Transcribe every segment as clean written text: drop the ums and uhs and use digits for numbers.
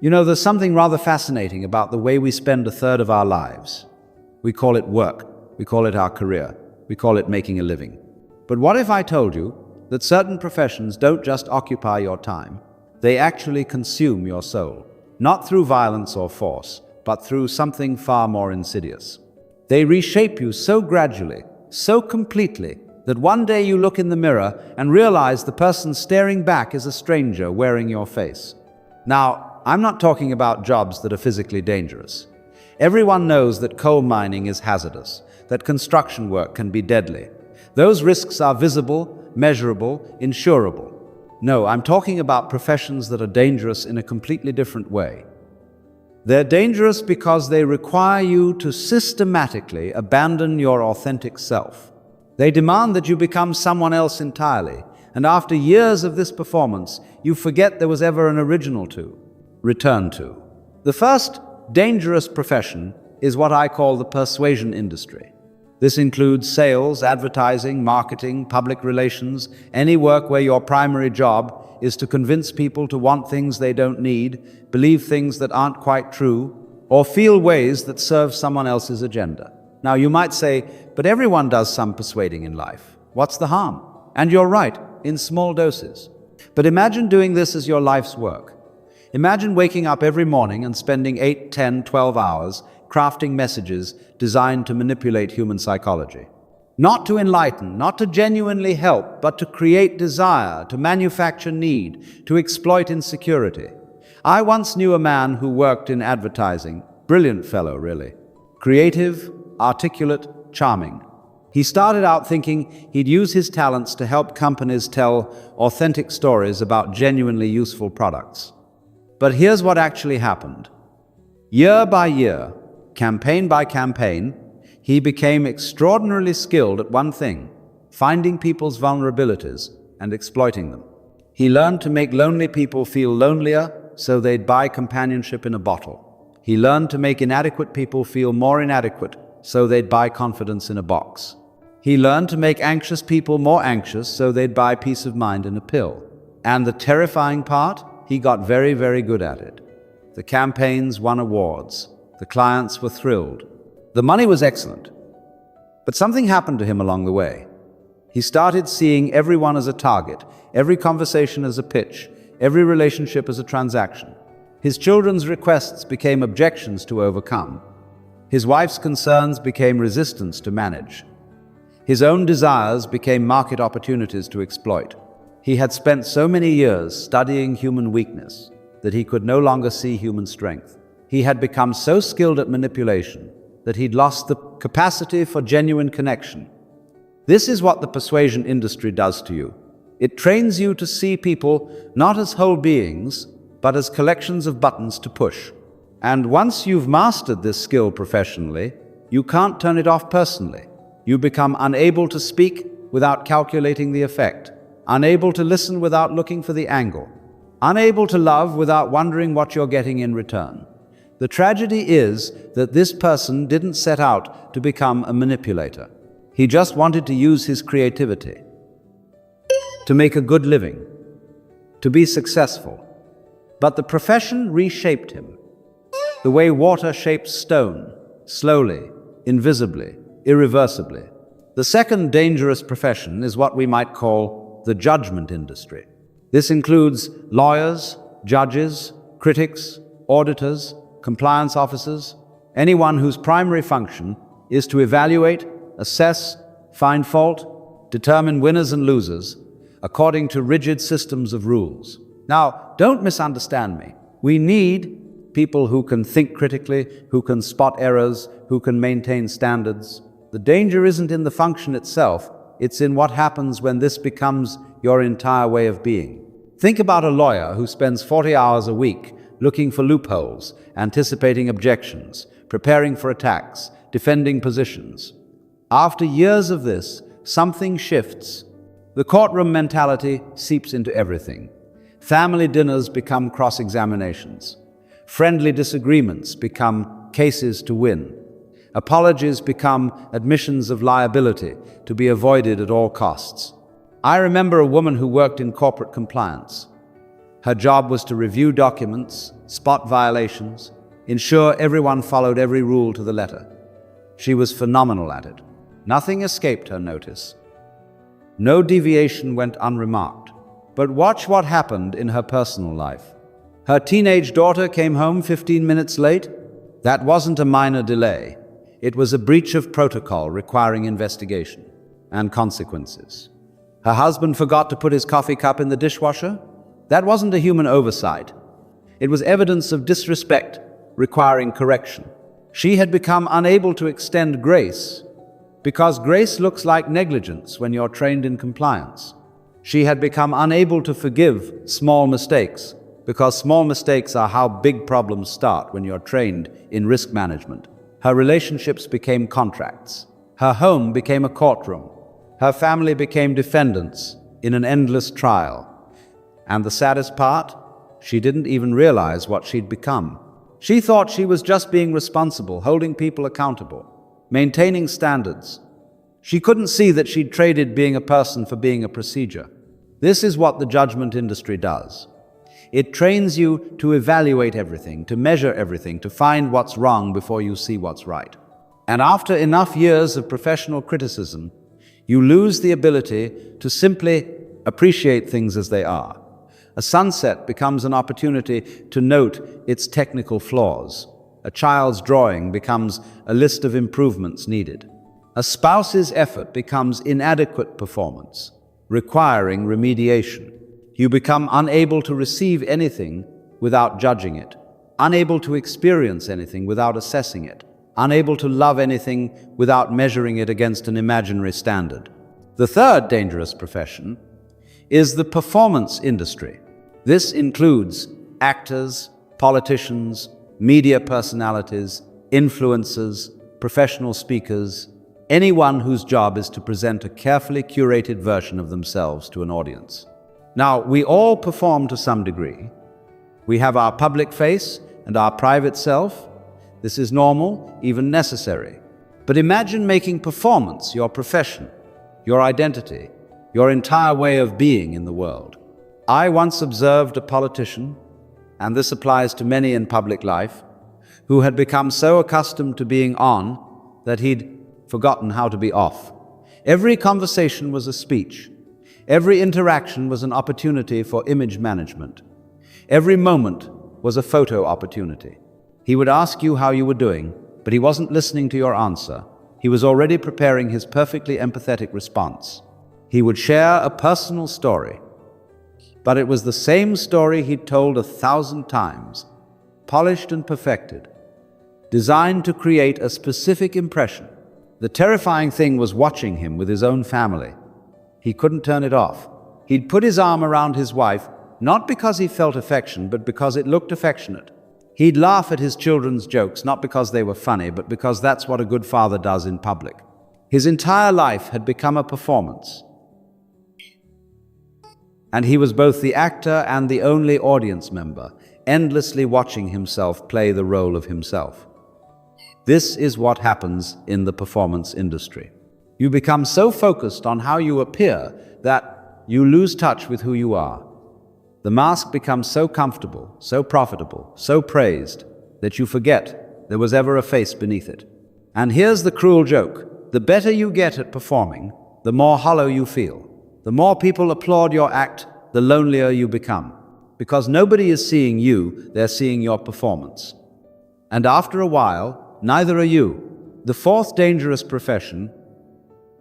There's something rather fascinating about the way we spend a third of our lives. We call it work. We call it our career. We call it making a living. But what if I told you that certain professions don't just occupy your time, they actually consume your soul, not through violence or force, but through something far more insidious. They reshape you so gradually, so completely, that one day you look in the mirror and realize the person staring back is a stranger wearing your face. Now, I'm not talking about jobs that are physically dangerous. Everyone knows that coal mining is hazardous, that construction work can be deadly. Those risks are visible, measurable, insurable. No, I'm talking about professions that are dangerous in a completely different way. They're dangerous because they require you to systematically abandon your authentic self. They demand that you become someone else entirely, and after years of this performance, you forget there was ever an original to return to. The first dangerous profession is what I call the persuasion industry. This includes sales, advertising, marketing, public relations, any work where your primary job is to convince people to want things they don't need, believe things that aren't quite true, or feel ways that serve someone else's agenda. Now you might say, but everyone does some persuading in life. What's the harm? And you're right, in small doses. But imagine doing this as your life's work. Imagine waking up every morning and spending 8, 10, 12 hours crafting messages designed to manipulate human psychology. Not to enlighten, not to genuinely help, but to create desire, to manufacture need, to exploit insecurity. I once knew a man who worked in advertising. Brilliant fellow, really. Creative, articulate, charming. He started out thinking he'd use his talents to help companies tell authentic stories about genuinely useful products. But here's what actually happened. Year by year, campaign by campaign, he became extraordinarily skilled at one thing: finding people's vulnerabilities and exploiting them. He learned to make lonely people feel lonelier so they'd buy companionship in a bottle. He learned to make inadequate people feel more inadequate so they'd buy confidence in a box. He learned to make anxious people more anxious so they'd buy peace of mind in a pill. And the terrifying part? He got very, very good at it. The campaigns won awards. The clients were thrilled. The money was excellent. But something happened to him along the way. He started seeing everyone as a target, every conversation as a pitch, every relationship as a transaction. His children's requests became objections to overcome. His wife's concerns became resistance to manage. His own desires became market opportunities to exploit. He had spent so many years studying human weakness that he could no longer see human strength. He had become so skilled at manipulation that he'd lost the capacity for genuine connection. This is what the persuasion industry does to you. It trains you to see people not as whole beings, but as collections of buttons to push. And once you've mastered this skill professionally, you can't turn it off personally. You become unable to speak without calculating the effect, unable to listen without looking for the angle, unable to love without wondering what you're getting in return. The tragedy is that this person didn't set out to become a manipulator. He just wanted to use his creativity to make a good living, to be successful. But the profession reshaped him, the way water shapes stone, slowly, invisibly, irreversibly. The second dangerous profession is what we might call the judgment industry. This includes lawyers, judges, critics, auditors, compliance officers, anyone whose primary function is to evaluate, assess, find fault, determine winners and losers according to rigid systems of rules. Now, don't misunderstand me. We need people who can think critically, who can spot errors, who can maintain standards. The danger isn't in the function itself, it's in what happens when this becomes your entire way of being. Think about a lawyer who spends 40 hours a week looking for loopholes, anticipating objections, preparing for attacks, defending positions. After years of this, something shifts. The courtroom mentality seeps into everything. Family dinners become cross-examinations. Friendly disagreements become cases to win. Apologies become admissions of liability to be avoided at all costs. I remember a woman who worked in corporate compliance. Her job was to review documents, spot violations, ensure everyone followed every rule to the letter. She was phenomenal at it. Nothing escaped her notice. No deviation went unremarked. But watch what happened in her personal life. Her teenage daughter came home 15 minutes late. That wasn't a minor delay. It was a breach of protocol requiring investigation and consequences. Her husband forgot to put his coffee cup in the dishwasher. That wasn't a human oversight. It was evidence of disrespect requiring correction. She had become unable to extend grace because grace looks like negligence when you're trained in compliance. She had become unable to forgive small mistakes because small mistakes are how big problems start when you're trained in risk management. Her relationships became contracts. Her home became a courtroom. Her family became defendants in an endless trial. And the saddest part, she didn't even realize what she'd become. She thought she was just being responsible, holding people accountable, maintaining standards. She couldn't see that she'd traded being a person for being a procedure. This is what the judgment industry does. It trains you to evaluate everything, to measure everything, to find what's wrong before you see what's right. And after enough years of professional criticism, you lose the ability to simply appreciate things as they are. A sunset becomes an opportunity to note its technical flaws. A child's drawing becomes a list of improvements needed. A spouse's effort becomes inadequate performance, requiring remediation. You become unable to receive anything without judging it, unable to experience anything without assessing it, unable to love anything without measuring it against an imaginary standard. The third dangerous profession is the performance industry. This includes actors, politicians, media personalities, influencers, professional speakers, anyone whose job is to present a carefully curated version of themselves to an audience. Now, we all perform to some degree. We have our public face and our private self. This is normal, even necessary. But imagine making performance your profession, your identity, your entire way of being in the world. I once observed a politician, and this applies to many in public life, who had become so accustomed to being on that he'd forgotten how to be off. Every conversation was a speech. Every interaction was an opportunity for image management. Every moment was a photo opportunity. He would ask you how you were doing, but he wasn't listening to your answer. He was already preparing his perfectly empathetic response. He would share a personal story, but it was the same story he'd told 1,000 times, polished and perfected, designed to create a specific impression. The terrifying thing was watching him with his own family. He couldn't turn it off. He'd put his arm around his wife, not because he felt affection, but because it looked affectionate. He'd laugh at his children's jokes, not because they were funny, but because that's what a good father does in public. His entire life had become a performance. And he was both the actor and the only audience member, endlessly watching himself play the role of himself. This is what happens in the performance industry. You become so focused on how you appear that you lose touch with who you are. The mask becomes so comfortable, so profitable, so praised, that you forget there was ever a face beneath it. And here's the cruel joke. The better you get at performing, the more hollow you feel. The more people applaud your act, the lonelier you become. Because nobody is seeing you, they're seeing your performance. And after a while, neither are you. The fourth dangerous profession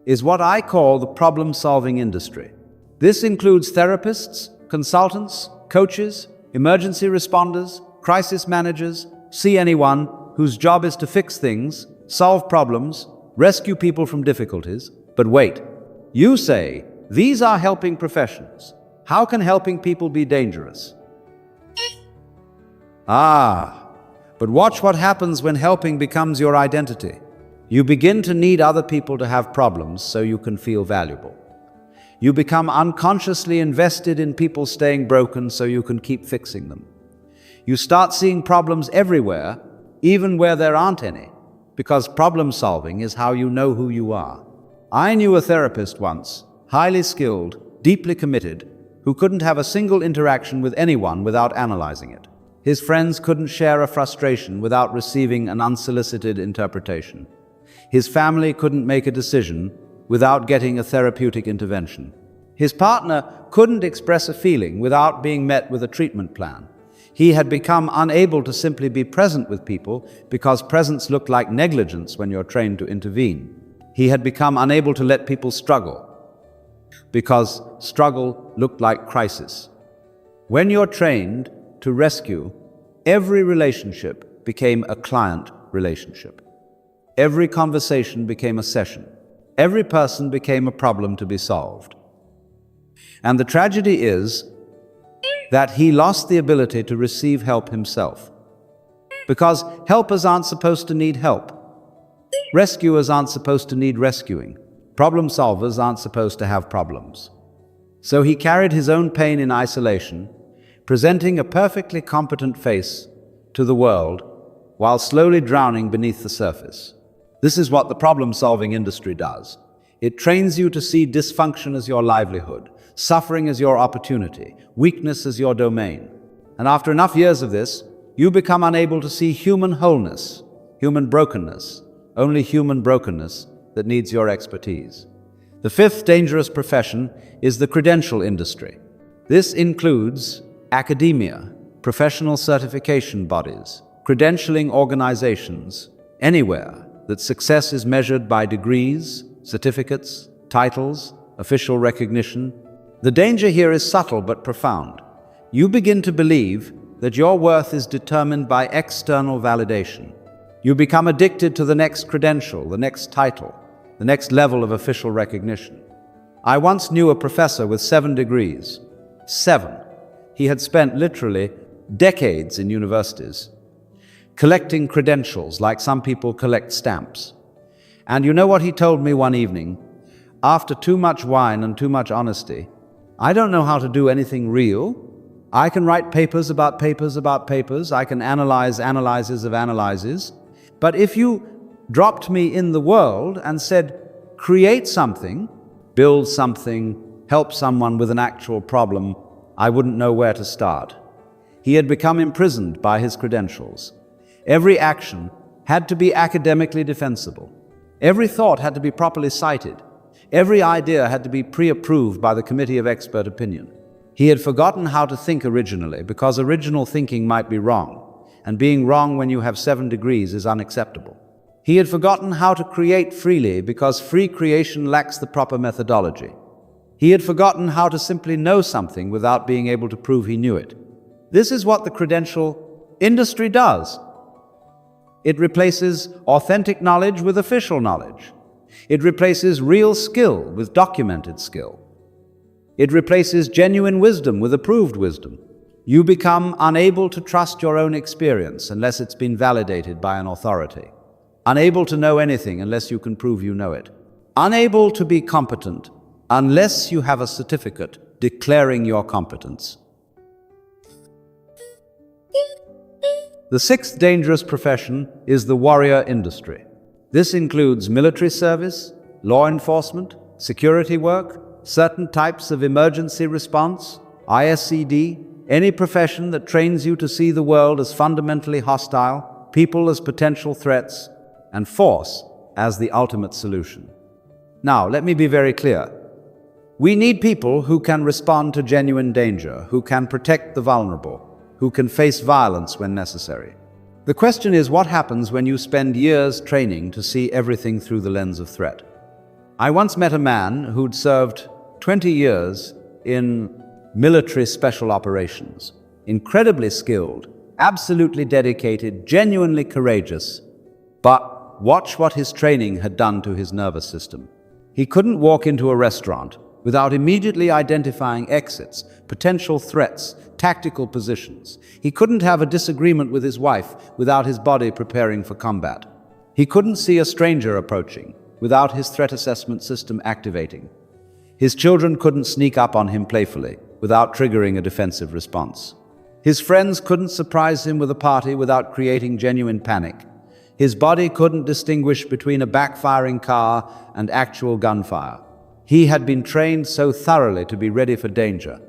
is what I call the problem-solving industry. This includes therapists, consultants, coaches, emergency responders, crisis managers, see anyone whose job is to fix things, solve problems, rescue people from difficulties. But wait, you say, these are helping professions. How can helping people be dangerous? But watch what happens when helping becomes your identity. You begin to need other people to have problems so you can feel valuable. You become unconsciously invested in people staying broken so you can keep fixing them. You start seeing problems everywhere, even where there aren't any, because problem solving is how you know who you are. I knew a therapist once, highly skilled, deeply committed, who couldn't have a single interaction with anyone without analyzing it. His friends couldn't share a frustration without receiving an unsolicited interpretation. His family couldn't make a decision without getting a therapeutic intervention. His partner couldn't express a feeling without being met with a treatment plan. He had become unable to simply be present with people because presence looked like negligence when you're trained to intervene. He had become unable to let people struggle because struggle looked like crisis. When you're trained to rescue, every relationship became a client relationship. Every conversation became a session. Every person became a problem to be solved. And the tragedy is that he lost the ability to receive help himself. Because helpers aren't supposed to need help. Rescuers aren't supposed to need rescuing. Problem solvers aren't supposed to have problems. So he carried his own pain in isolation, presenting a perfectly competent face to the world while slowly drowning beneath the surface. This is what the problem-solving industry does. It trains you to see dysfunction as your livelihood, suffering as your opportunity, weakness as your domain. And after enough years of this, you become unable to see human wholeness, human brokenness, only human brokenness that needs your expertise. The fifth dangerous profession is the credential industry. This includes academia, professional certification bodies, credentialing organizations, anywhere that success is measured by degrees, certificates, titles, official recognition. The danger here is subtle but profound. You begin to believe that your worth is determined by external validation. You become addicted to the next credential, the next title, the next level of official recognition. I once knew a professor with 7 degrees. 7. He had spent literally decades in universities, collecting credentials like some people collect stamps. And you know what he told me one evening? After too much wine and too much honesty, I don't know how to do anything real. I can write papers about papers about papers. I can analyze analyses of analyses. But if you dropped me in the world and said, create something, build something, help someone with an actual problem, I wouldn't know where to start. He had become imprisoned by his credentials. Every action had to be academically defensible. Every thought had to be properly cited. Every idea had to be pre-approved by the committee of expert opinion. He had forgotten how to think originally because original thinking might be wrong, and being wrong when you have 7 degrees is unacceptable. He had forgotten how to create freely because free creation lacks the proper methodology. He had forgotten how to simply know something without being able to prove he knew it. This is what the credential industry does. It replaces authentic knowledge with official knowledge. It replaces real skill with documented skill. It replaces genuine wisdom with approved wisdom. You become unable to trust your own experience unless it's been validated by an authority. Unable to know anything unless you can prove you know it. Unable to be competent unless you have a certificate declaring your competence. The 6th dangerous profession is the warrior industry. This includes military service, law enforcement, security work, certain types of emergency response, ISCD, any profession that trains you to see the world as fundamentally hostile, people as potential threats, and force as the ultimate solution. Now, let me be very clear. We need people who can respond to genuine danger, who can protect the vulnerable, who can face violence when necessary. The question is, what happens when you spend years training to see everything through the lens of threat? I once met a man who'd served 20 years in military special operations, incredibly skilled, absolutely dedicated, genuinely courageous, but watch what his training had done to his nervous system. He couldn't walk into a restaurant without immediately identifying exits, potential threats, tactical positions. He couldn't have a disagreement with his wife without his body preparing for combat. He couldn't see a stranger approaching without his threat assessment system activating. His children couldn't sneak up on him playfully without triggering a defensive response. His friends couldn't surprise him with a party without creating genuine panic. His body couldn't distinguish between a backfiring car and actual gunfire. He had been trained so thoroughly to be ready for danger,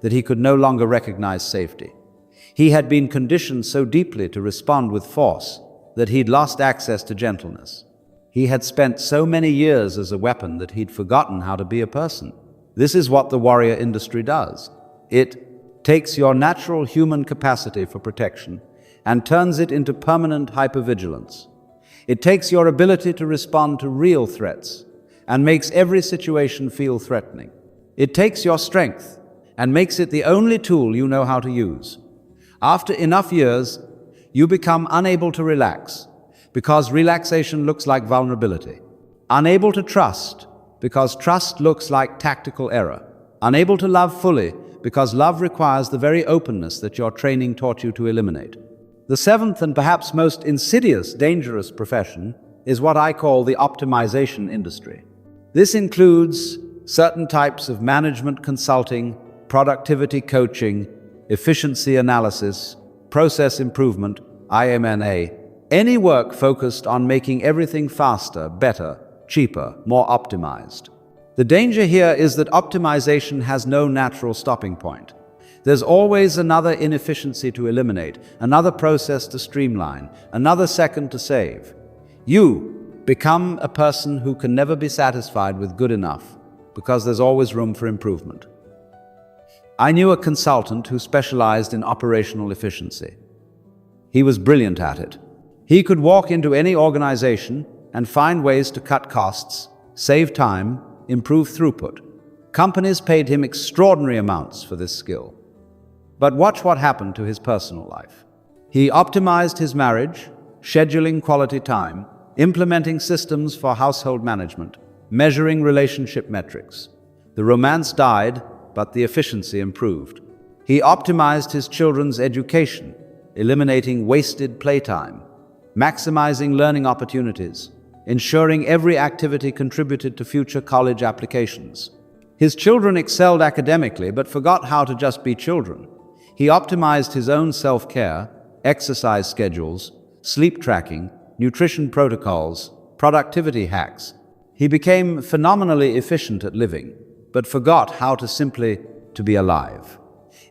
that he could no longer recognize safety. He had been conditioned so deeply to respond with force that he'd lost access to gentleness. He had spent so many years as a weapon that he'd forgotten how to be a person. This is what the warrior industry does. It takes your natural human capacity for protection and turns it into permanent hypervigilance. It takes your ability to respond to real threats and makes every situation feel threatening. It takes your strength and makes it the only tool you know how to use. After enough years, you become unable to relax because relaxation looks like vulnerability. Unable to trust because trust looks like tactical error. Unable to love fully because love requires the very openness that your training taught you to eliminate. The seventh and perhaps most insidious, dangerous profession is what I call the optimization industry. This includes certain types of management consulting, productivity coaching, efficiency analysis, process improvement, IMNA, any work focused on making everything faster, better, cheaper, more optimized. The danger here is that optimization has no natural stopping point. There's always another inefficiency to eliminate, another process to streamline, another second to save. You become a person who can never be satisfied with good enough because there's always room for improvement. I knew a consultant who specialized in operational efficiency. He was brilliant at it. He could walk into any organization and find ways to cut costs, save time, improve throughput. Companies paid him extraordinary amounts for this skill. But watch what happened to his personal life. He optimized his marriage, scheduling quality time, implementing systems for household management, measuring relationship metrics. The romance died, but the efficiency improved. He optimized his children's education, eliminating wasted playtime, maximizing learning opportunities, ensuring every activity contributed to future college applications. His children excelled academically, but forgot how to just be children. He optimized his own self-care, exercise schedules, sleep tracking, nutrition protocols, productivity hacks. He became phenomenally efficient at living, but forgot how to simply to be alive.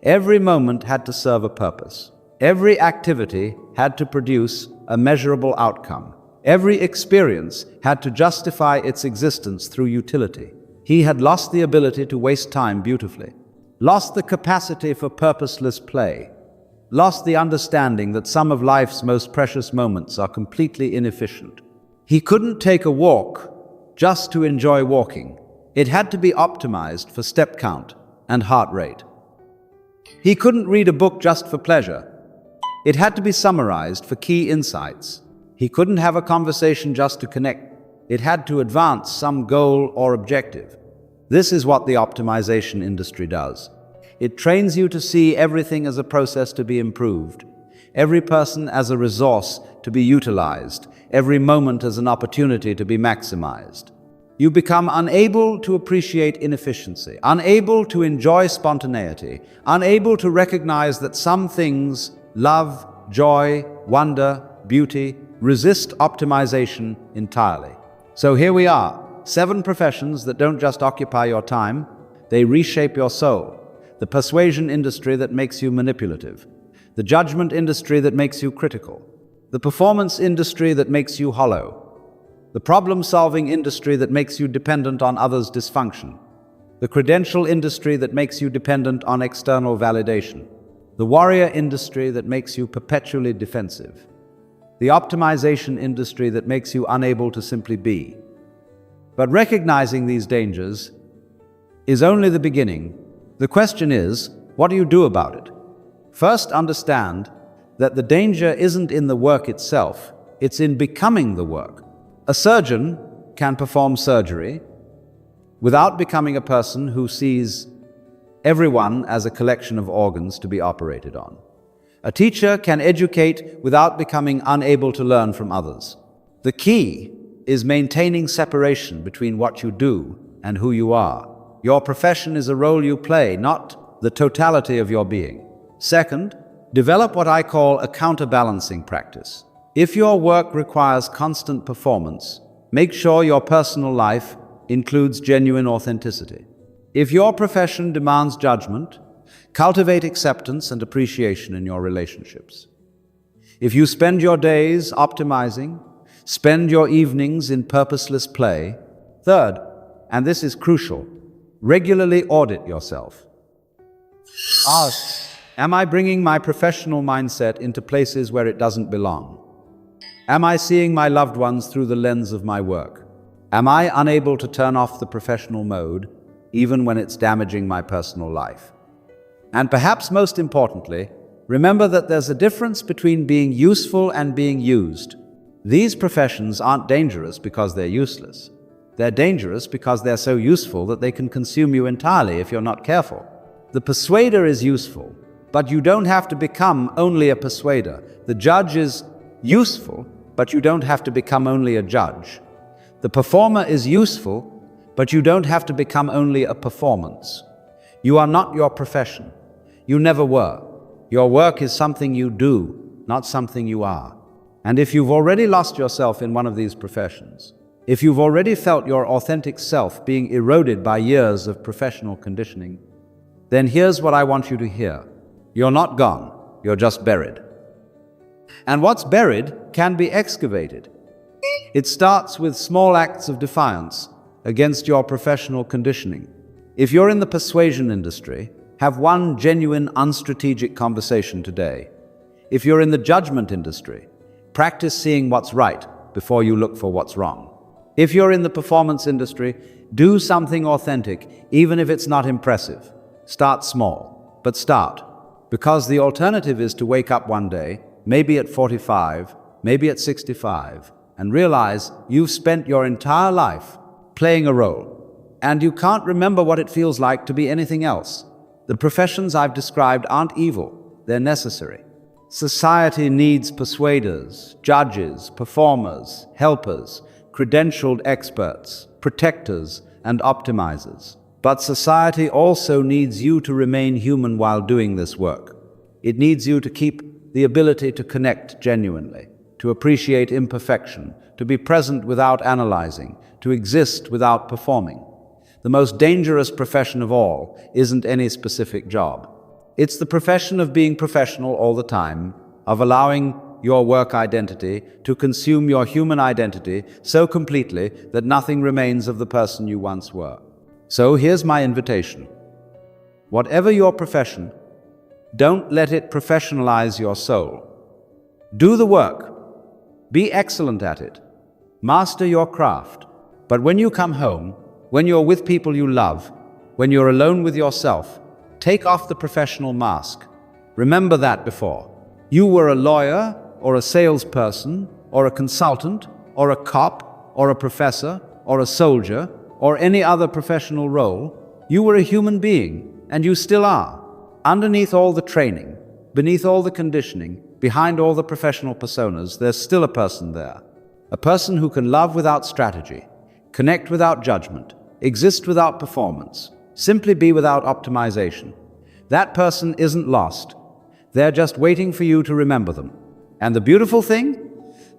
Every moment had to serve a purpose. Every activity had to produce a measurable outcome. Every experience had to justify its existence through utility. He had lost the ability to waste time beautifully, lost the capacity for purposeless play, lost the understanding that some of life's most precious moments are completely inefficient. He couldn't take a walk just to enjoy walking. It had to be optimized for step count and heart rate. He couldn't read a book just for pleasure. It had to be summarized for key insights. He couldn't have a conversation just to connect. It had to advance some goal or objective. This is what the optimization industry does. It trains you to see everything as a process to be improved, every person as a resource to be utilized, every moment as an opportunity to be maximized. You become unable to appreciate inefficiency, unable to enjoy spontaneity, unable to recognize that some things, love, joy, wonder, beauty, resist optimization entirely. So here we are, 7 professions that don't just occupy your time, they reshape your soul. The persuasion industry that makes you manipulative. The judgment industry that makes you critical. The performance industry that makes you hollow. The problem-solving industry that makes you dependent on others' dysfunction. The credential industry that makes you dependent on external validation. The warrior industry that makes you perpetually defensive. The optimization industry that makes you unable to simply be. But recognizing these dangers is only the beginning. The question is, what do you do about it? First, understand that the danger isn't in the work itself, it's in becoming the work. A surgeon can perform surgery without becoming a person who sees everyone as a collection of organs to be operated on. A teacher can educate without becoming unable to learn from others. The key is maintaining separation between what you do and who you are. Your profession is a role you play, not the totality of your being. Second, develop what I call a counterbalancing practice. If your work requires constant performance, make sure your personal life includes genuine authenticity. If your profession demands judgment, Cultivate acceptance and appreciation in your relationships. If you spend your days optimizing, spend your evenings in purposeless play. Third, and this is crucial, regularly audit yourself. Ask, am I bringing my professional mindset into places where it doesn't belong? Am I seeing my loved ones through the lens of my work? Am I unable to turn off the professional mode, even when it's damaging my personal life? And perhaps most importantly, remember that there's a difference between being useful and being used. These professions aren't dangerous because they're useless. They're dangerous because they're so useful that they can consume you entirely if you're not careful. The persuader is useful, but you don't have to become only a persuader. The judge is useful, but you don't have to become only a judge. The performer is useful, but you don't have to become only a performance. You are not your profession. You never were. Your work is something you do, not something you are. And if you've already lost yourself in one of these professions, if you've already felt your authentic self being eroded by years of professional conditioning, then here's what I want you to hear. You're not gone, you're just buried. And what's buried can be excavated. It starts with small acts of defiance against your professional conditioning. If you're in the persuasion industry, have one genuine, unstrategic conversation today. If you're in the judgment industry, practice seeing what's right before you look for what's wrong. If you're in the performance industry, do something authentic, even if it's not impressive. Start small, but start. Because the alternative is to wake up one day, maybe at 45, maybe at 65, and realize you've spent your entire life playing a role, and you can't remember what it feels like to be anything else. The professions I've described aren't evil, they're necessary. Society needs persuaders, judges, performers, helpers, credentialed experts, protectors, and optimizers. But society also needs you to remain human while doing this work. It needs you to keep the ability to connect genuinely, to appreciate imperfection, to be present without analyzing, to exist without performing. The most dangerous profession of all isn't any specific job. It's the profession of being professional all the time, of allowing your work identity to consume your human identity so completely that nothing remains of the person you once were. So here's my invitation. Whatever your profession, don't let it professionalize your soul. Do the work. Be excellent at it. Master your craft. But when you come home, when you're with people you love, when you're alone with yourself, take off the professional mask. Remember that before. You were a lawyer, or a salesperson, or a consultant, or a cop, or a professor, or a soldier, or any other professional role. You were a human being, and you still are. Underneath all the training, beneath all the conditioning, behind all the professional personas, there's still a person there. A person who can love without strategy, connect without judgment, exist without performance, simply be without optimization. That person isn't lost. They're just waiting for you to remember them. And the beautiful thing?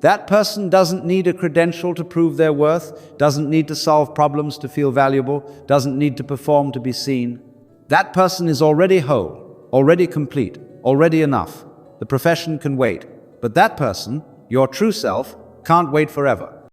That person doesn't need a credential to prove their worth, doesn't need to solve problems to feel valuable, doesn't need to perform to be seen. That person is already whole, already complete, already enough. The profession can wait, but that person, your true self, can't wait forever.